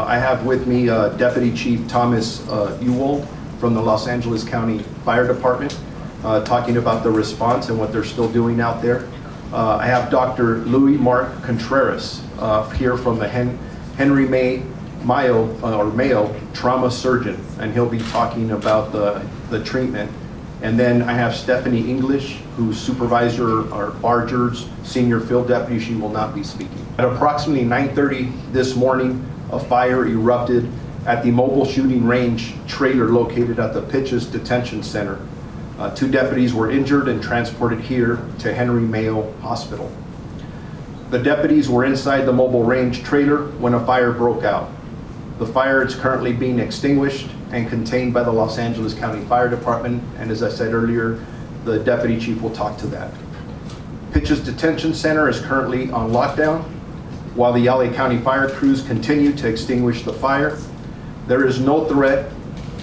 I have with me Deputy Chief Thomas Ewald from the Los Angeles County Fire Department, talking about the response and what they're still doing out there. I have Dr. Louis Mark Contreras here from the Henry Mayo trauma surgeon, and he'll be talking about the treatment. And then I have Stephanie English, who's supervisor or Barger's senior field deputy. She will not be speaking. At approximately 9:30 this morning, a fire erupted at the mobile shooting range trailer located at the Pitchess Detention Center. 2 deputies were injured and transported here to Henry Mayo Hospital. The deputies were inside the mobile range trailer when a fire broke out. The fire is currently being extinguished and contained by the Los Angeles County Fire Department, and as I said earlier, the deputy chief will talk to that. Pitchess Detention Center is currently on lockdown while the LA County fire crews continue to extinguish the fire. There is no threat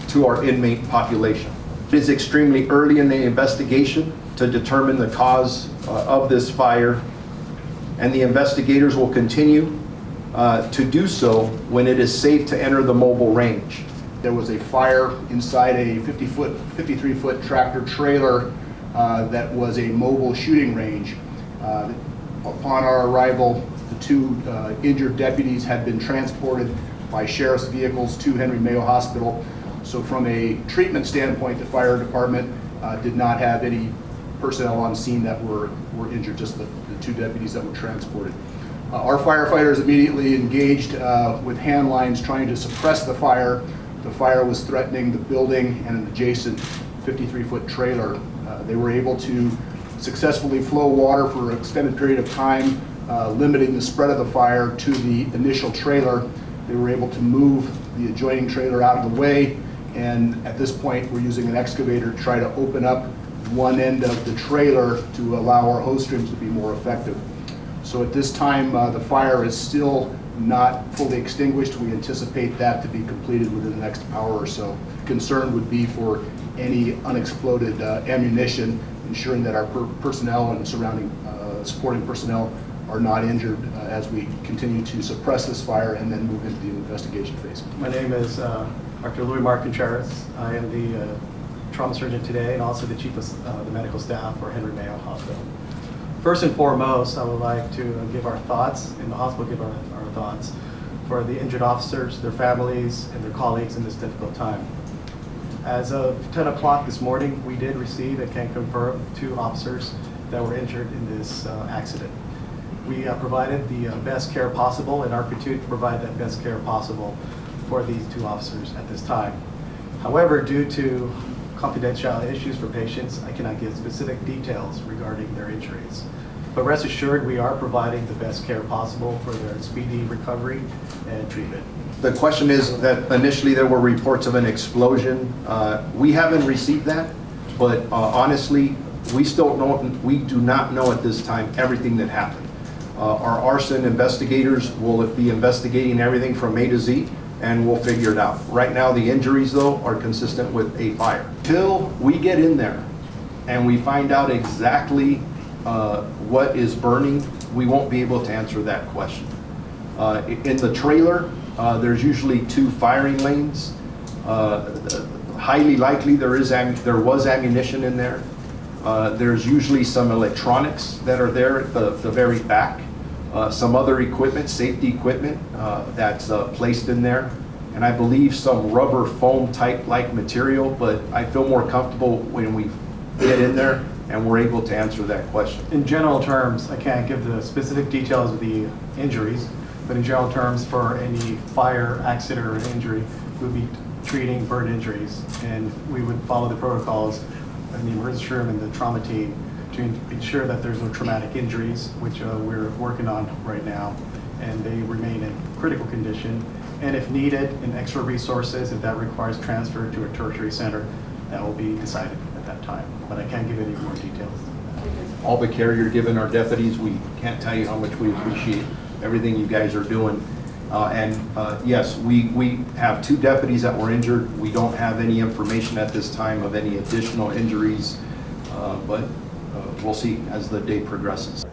to our inmate population. It is extremely early in the investigation to determine the cause of this fire, and the investigators will continue to do so when it is safe to enter the mobile range. There was a fire inside a 53-foot tractor trailer that was a mobile shooting range. Upon our arrival, the 2 injured deputies had been transported by sheriff's vehicles to Henry Mayo Hospital. So from a treatment standpoint, the fire department did not have any personnel on scene that were injured, just the 2 deputies that were transported. Our firefighters immediately engaged with hand lines trying to suppress the fire. The fire was threatening the building and an adjacent 53-foot trailer. They were able to successfully flow water for an extended period of time, limiting the spread of the fire to the initial trailer. They were able to move the adjoining trailer out of the way, and at this point we're using an excavator to try to open up one end of the trailer to allow our hose streams to be more effective. So at this time, the fire is still not fully extinguished. We anticipate that to be completed within the next hour or so. Concern would be for any unexploded ammunition, ensuring that our personnel and surrounding supporting personnel are not injured as we continue to suppress this fire and then move into the investigation phase. My name is Dr. Louis Mark Contreras. I am the trauma surgeon today and also the chief of the medical staff for Henry Mayo Hospital. First and foremost, I would like to give our thoughts, in the hospital give our thoughts, for the injured officers, their families, and their colleagues in this difficult time. As of 10 o'clock this morning, we did receive and can confirm 2 officers that were injured in this accident. We provided the best care possible and are continuing to provide that best care possible for these 2 officers at this time. However, due to confidentiality issues for patients, I cannot give specific details regarding their injuries. But rest assured, we are providing the best care possible for their speedy recovery and treatment. The question is that initially there were reports of an explosion. We haven't received that, but honestly, we do not know at this time everything that happened. Our arson investigators will be investigating everything from A to Z, and we'll figure it out. Right now, the injuries, though, are consistent with a fire. Till we get in there and we find out exactly what is burning, we won't be able to answer that question. In the trailer, there's usually 2 firing lanes. Highly likely there was ammunition in there. There's usually some electronics that are there at the very back. Some other equipment, safety equipment that's placed in there, and I believe some rubber foam type like material, but I feel more comfortable when we get in there and we're able to answer that question. In general terms, I can't give the specific details of the injuries, but in general terms, for any fire, accident, or injury, we'll be treating burn injuries, and we would follow the protocols in the emergency room and the trauma team to ensure that there's no traumatic injuries, which we're working on right now, and they remain in critical condition. And if needed, and extra resources, if that requires transfer to a tertiary center, that will be decided at that time. But I can't give any more details. All the care you're giving our deputies, we can't tell you how much we appreciate everything you guys are doing. Yes, we have 2 deputies that were injured. We don't have any information at this time of any additional injuries, but we'll see as the day progresses.